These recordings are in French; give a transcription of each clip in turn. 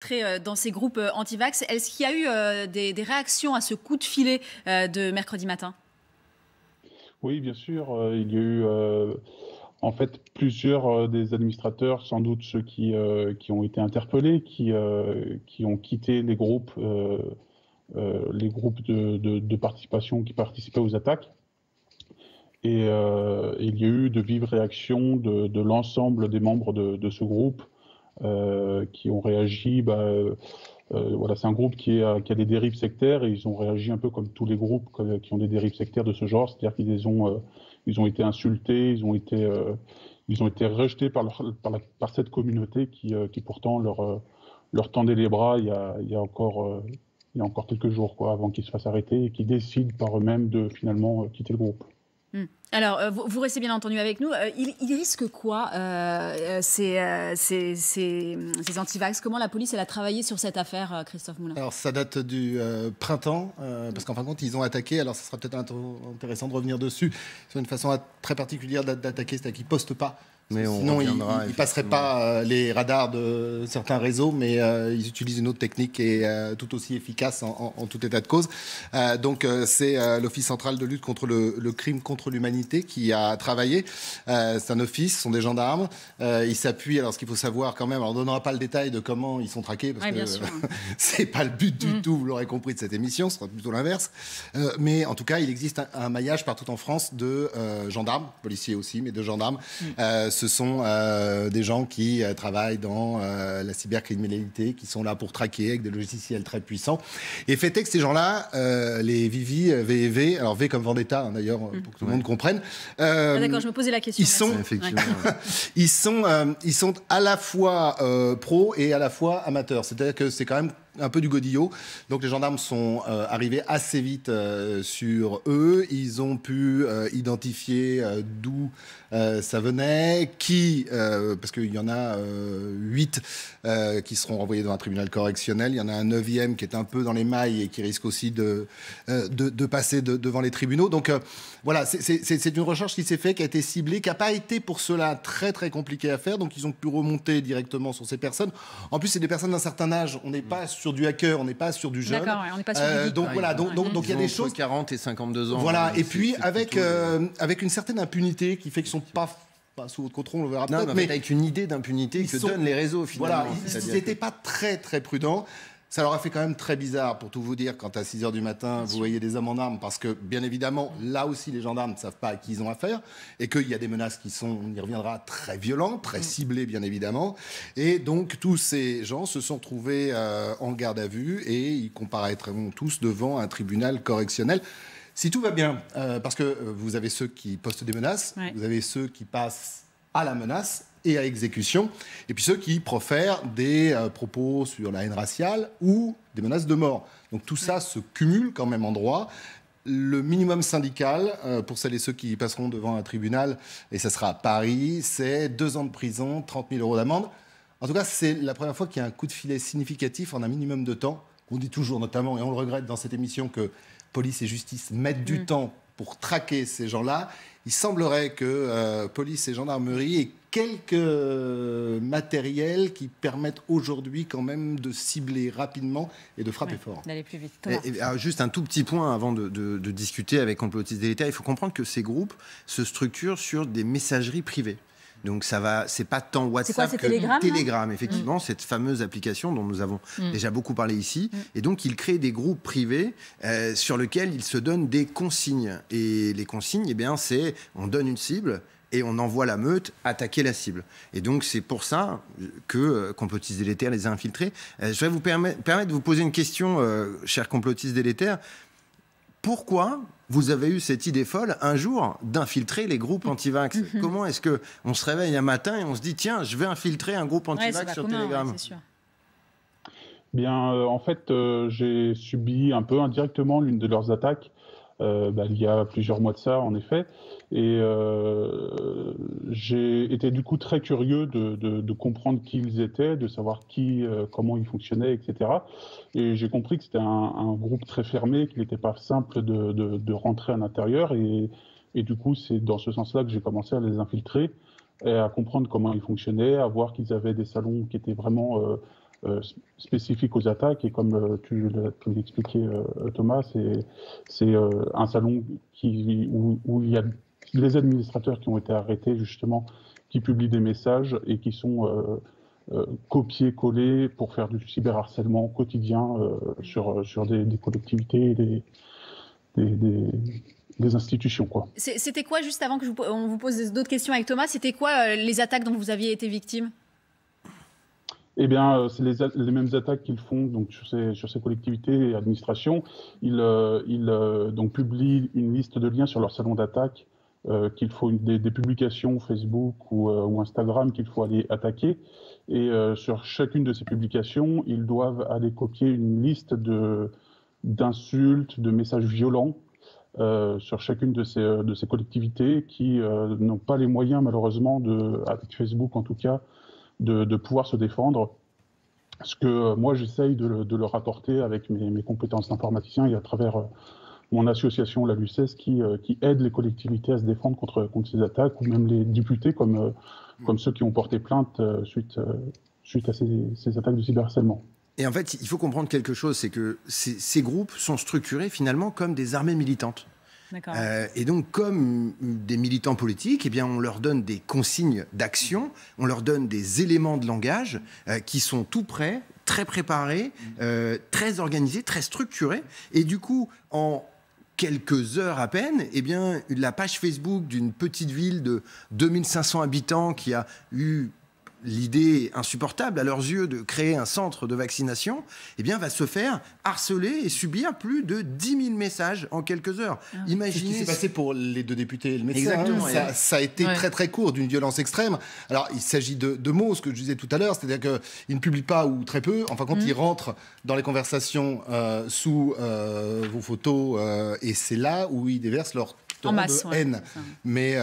infiltrés dans ces groupes anti-vax. Est-ce qu'il y a eu des réactions à ce coup de filet de mercredi matin? Oui, bien sûr, il y a eu en fait plusieurs des administrateurs, sans doute ceux qui ont été interpellés, qui ont quitté les groupes de participation qui participaient aux attaques. Et il y a eu de vives réactions de l'ensemble des membres de ce groupe qui ont réagi. Voilà, c'est un groupe qui a des dérives sectaires et ils ont réagi un peu comme tous les groupes qui ont des dérives sectaires de ce genre, c'est-à-dire ils ont été insultés, ils ont été rejetés par cette communauté qui pourtant leur tendait les bras il y a encore quelques jours, quoi, avant qu'ils se fassent arrêter et qu'ils décident par eux-mêmes de finalement quitter le groupe. Alors, vous restez bien entendu avec nous. Ils risquent quoi, ces antivax? Comment la police elle a travaillé sur cette affaire, Christophe Moulin? Alors, ça date du printemps, parce qu'en fin de compte, ils ont attaqué. Alors, ça sera peut-être intéressant de revenir dessus. C'est une façon très particulière d'attaquer, c'est-à-dire qu'ils ne postent pas. Mais sinon, ils ne passeraient pas les radars de certains réseaux, mais ils utilisent une autre technique et tout aussi efficace en tout état de cause. Donc, c'est l'Office central de lutte contre le crime contre l'humanité qui a travaillé. C'est un office, ce sont des gendarmes. Ils s'appuient, alors ce qu'il faut savoir quand même, alors on ne donnera pas le détail de comment ils sont traqués, parce que c'est pas le but du tout, vous l'aurez compris, de cette émission, ce sera plutôt l'inverse. Mais en tout cas, il existe un maillage partout en France de gendarmes, policiers aussi, mais de gendarmes. Ce sont des gens qui travaillent dans la cybercriminalité, qui sont là pour traquer avec des logiciels très puissants. Et fait est que ces gens-là, les Vivi, VEV, alors V comme Vendetta, hein, d'ailleurs, pour que tout le monde comprenne. D'accord, je me posais la question. Ils sont à la fois pros et à la fois amateurs. C'est-à-dire que c'est quand même un peu du godillot. Donc les gendarmes sont arrivés assez vite sur eux. Ils ont pu identifier d'où ça venait, parce qu'il y en a 8 qui seront renvoyés dans un tribunal correctionnel. Il y en a un 9e qui est un peu dans les mailles et qui risque aussi de passer devant les tribunaux. Donc voilà, c'est une recherche qui s'est faite, qui a été ciblée, qui n'a pas été pour cela très très compliqué à faire. Donc ils ont pu remonter directement sur ces personnes. En plus, c'est des personnes d'un certain âge. On n'est pas sur du hacker, on n'est pas sur du jeune. D'accord, on n'est pas sur du donc voilà, donc il y a des choses. 40 et 52 ans. Voilà, et puis avec une certaine impunité qui fait qu'ils sont pas sous votre contrôle, on le verra peut-être. Mais avec une idée d'impunité que donnent les réseaux finalement. Voilà, ils n'étaient pas très très prudents. Ça leur a fait quand même très bizarre, pour tout vous dire, quand à 6h du matin, vous voyez des hommes en armes, parce que, bien évidemment, là aussi, les gendarmes ne savent pas à qui ils ont affaire, et qu'il y a des menaces qui sont, on y reviendra, très violentes, très ciblées, bien évidemment. Et donc, tous ces gens se sont trouvés en garde à vue, et ils comparaîtront tous devant un tribunal correctionnel. Si tout va bien, parce que vous avez ceux qui postent des menaces, vous avez ceux qui passent à la menace, et à exécution, et puis ceux qui profèrent des propos sur la haine raciale ou des menaces de mort. Donc tout ça se cumule quand même en droit. Le minimum syndical, pour celles et ceux qui passeront devant un tribunal, et ça sera à Paris, c'est 2 ans de prison, 30 000 € d'amende. En tout cas, c'est la première fois qu'il y a un coup de filet significatif en un minimum de temps. On dit toujours notamment, et on le regrette dans cette émission, que police et justice mettent du temps pour traquer ces gens-là. Il semblerait que police et gendarmerie aient quelques matériels qui permettent aujourd'hui quand même de cibler rapidement et de frapper fort. D'aller plus vite. Alors, juste un tout petit point avant de discuter avec Complotistes d'État. Il faut comprendre que ces groupes se structurent sur des messageries privées. Donc c'est pas tant WhatsApp que Telegram, effectivement, cette fameuse application dont nous avons déjà beaucoup parlé ici. Et donc ils créent des groupes privés sur lesquels ils se donnent des consignes. Et les consignes, eh bien, c'est on donne une cible et on envoie la meute attaquer la cible. Et donc c'est pour ça que Complotistes délétères les a infiltrés. Je vais vous permettre de vous poser une question, chers complotistes délétères. Pourquoi vous avez eu cette idée folle un jour d'infiltrer les groupes anti-vax? Comment est-ce qu'on se réveille un matin et on se dit tiens, je vais infiltrer un groupe anti-vax sur Telegram? Bien, en fait, j'ai subi un peu indirectement l'une de leurs attaques il y a plusieurs mois de ça, en effet. Et j'ai été du coup très curieux de comprendre qui ils étaient, de savoir comment ils fonctionnaient, etc. Et j'ai compris que c'était un groupe très fermé, qu'il n'était pas simple de rentrer à l'intérieur. Et du coup, c'est dans ce sens-là que j'ai commencé à les infiltrer et à comprendre comment ils fonctionnaient, à voir qu'ils avaient des salons qui étaient vraiment spécifiques aux attaques. Et comme tu l'as expliqué, Thomas, c'est un salon où il y a les administrateurs qui ont été arrêtés, justement, qui publient des messages et qui sont copier-coller pour faire du cyberharcèlement quotidien sur des collectivités et des institutions, quoi. C'était quoi, juste avant que on vous pose d'autres questions avec Thomas, c'était quoi les attaques dont vous aviez été victime? Eh bien, c'est les mêmes attaques qu'ils font donc, sur ces collectivités et administrations. Ils donc, publient une liste de liens sur leur salon d'attaque, qu'il faut des publications Facebook ou Instagram qu'il faut aller attaquer. Et sur chacune de ces publications, ils doivent aller copier une liste d'insultes, de messages violents sur chacune de ces collectivités qui n'ont pas les moyens, malheureusement, avec Facebook en tout cas, de pouvoir se défendre. Ce que moi, j'essaye de leur apporter avec mes compétences d'informaticien et à travers mon association, la LUCES, qui aide les collectivités à se défendre contre ces attaques, ou même les députés, comme ceux qui ont porté plainte suite à ces attaques de cyberharcèlement. Et en fait, il faut comprendre quelque chose, c'est que ces groupes sont structurés finalement comme des armées militantes. Et donc, comme des militants politiques, eh bien, on leur donne des consignes d'action, on leur donne des éléments de langage qui sont tout prêts, très préparés, très organisés, très structurés. Et du coup, en quelques heures à peine, eh bien, la page Facebook d'une petite ville de 2500 habitants qui a eu l'idée insupportable à leurs yeux de créer un centre de vaccination, eh bien, va se faire harceler et subir plus de 10 000 messages en quelques heures. Imaginez ce qui s'est passé pour les deux députés et le médecin. Exactement, ça a été très très court, d'une violence extrême. Alors, il s'agit de mots, ce que je disais tout à l'heure, c'est-à-dire qu'ils ne publient pas ou très peu. Enfin, quand ils rentrent dans les conversations sous vos photos, et c'est là où ils déversent leur en masse, de haine. Ouais. Mais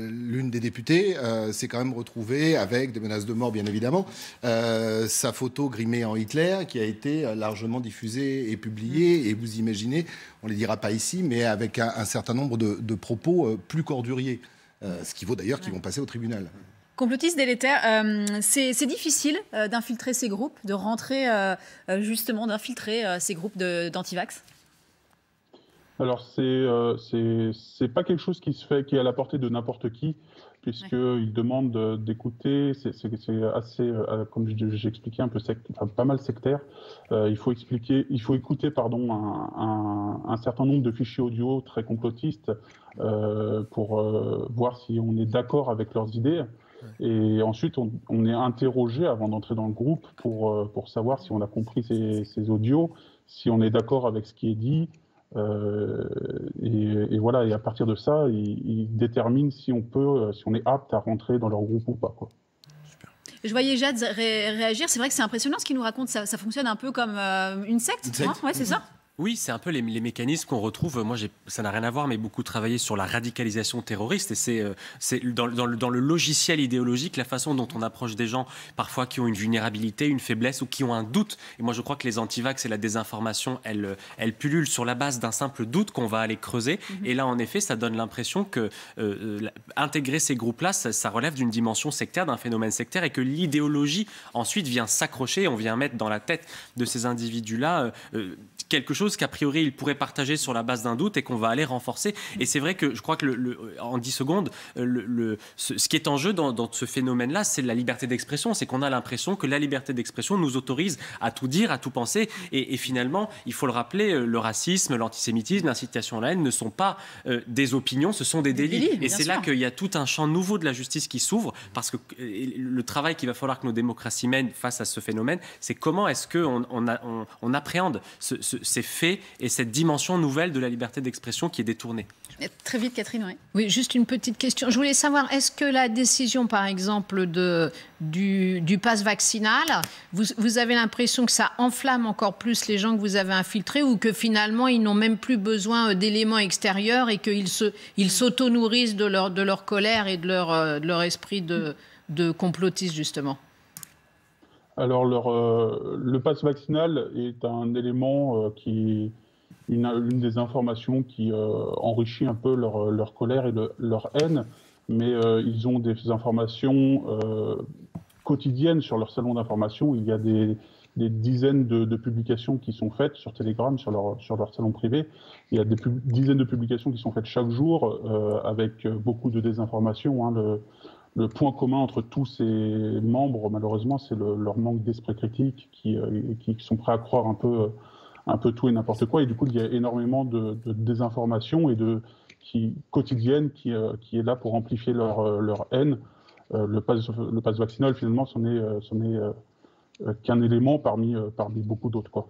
l'une des députées s'est quand même retrouvée avec des menaces de mort, bien évidemment. Sa photo grimée en Hitler, qui a été largement diffusée et publiée. Et vous imaginez, on ne les dira pas ici, mais avec un certain nombre de propos plus corduriers. Ce qui vaut d'ailleurs qu'ils vont passer au tribunal. Complotiste délétère, c'est difficile d'infiltrer ces groupes, de rentrer justement, d'infiltrer ces groupes d'antivax? Alors, c'est pas quelque chose qui est à la portée de n'importe qui, puisqu'il demande d'écouter. C'est assez, comme j'ai expliqué, pas mal sectaire. Il faut écouter un certain nombre de fichiers audio très complotistes pour voir si on est d'accord avec leurs idées. Et ensuite, on est interrogé avant d'entrer dans le groupe pour savoir si on a compris ces audios, si on est d'accord avec ce qui est dit. Et voilà, et à partir de ça, ils déterminent si on est apte à rentrer dans leur groupe ou pas, quoi. Super. Je voyais Jade réagir. C'est vrai que c'est impressionnant ce qu'il nous raconte. Ça fonctionne un peu comme une secte. Hein, ouais, c'est ça. Oui, c'est un peu les mécanismes qu'on retrouve. Moi, ça n'a rien à voir, mais beaucoup travaillé sur la radicalisation terroriste. Et c'est dans le logiciel idéologique, la façon dont on approche des gens, parfois qui ont une vulnérabilité, une faiblesse ou qui ont un doute. Et moi, je crois que les antivax et la désinformation, elles pullulent sur la base d'un simple doute qu'on va aller creuser. Et là, en effet, ça donne l'impression que intégrer ces groupes-là, ça relève d'une dimension sectaire, d'un phénomène sectaire, et que l'idéologie, ensuite, vient s'accrocher. On vient mettre dans la tête de ces individus-là quelque chose qu'a priori ils pourraient partager sur la base d'un doute et qu'on va aller renforcer. Et c'est vrai que je crois que en 10 secondes, ce qui est en jeu dans ce phénomène-là, c'est la liberté d'expression. C'est qu'on a l'impression que la liberté d'expression nous autorise à tout dire, à tout penser. Et finalement, il faut le rappeler, le racisme, l'antisémitisme, l'incitation à la haine ne sont pas des opinions, ce sont des délits. Et c'est là qu'il y a tout un champ nouveau de la justice qui s'ouvre, parce que le travail qu'il va falloir que nos démocraties mènent face à ce phénomène, c'est comment est-ce qu'on appréhende ces faits et cette dimension nouvelle de la liberté d'expression qui est détournée. Très vite, Catherine, oui. Oui, juste une petite question. Je voulais savoir, est-ce que la décision, par exemple, du pass vaccinal, vous avez l'impression que ça enflamme encore plus les gens que vous avez infiltrés, ou que finalement, ils n'ont même plus besoin d'éléments extérieurs et qu'ils s'auto-nourrissent de leur colère et de leur esprit de complotiste, justement? Alors, le pass vaccinal est un élément une des informations qui enrichit un peu leur colère et leur haine, mais ils ont des informations quotidienne sur leur salon d'information. Il y a des dizaines de publications qui sont faites sur Telegram, sur leur salon privé. Il y a des dizaines de publications qui sont faites chaque jour avec beaucoup de désinformation. Hein. Le point commun entre tous ces membres, malheureusement, c'est leur manque d'esprit critique qui sont prêts à croire un peu tout et n'importe quoi. Et du coup, il y a énormément de désinformation et quotidienne qui est là pour amplifier leur haine. Le pass vaccinal, finalement, c'en est qu'un élément parmi beaucoup d'autres, quoi.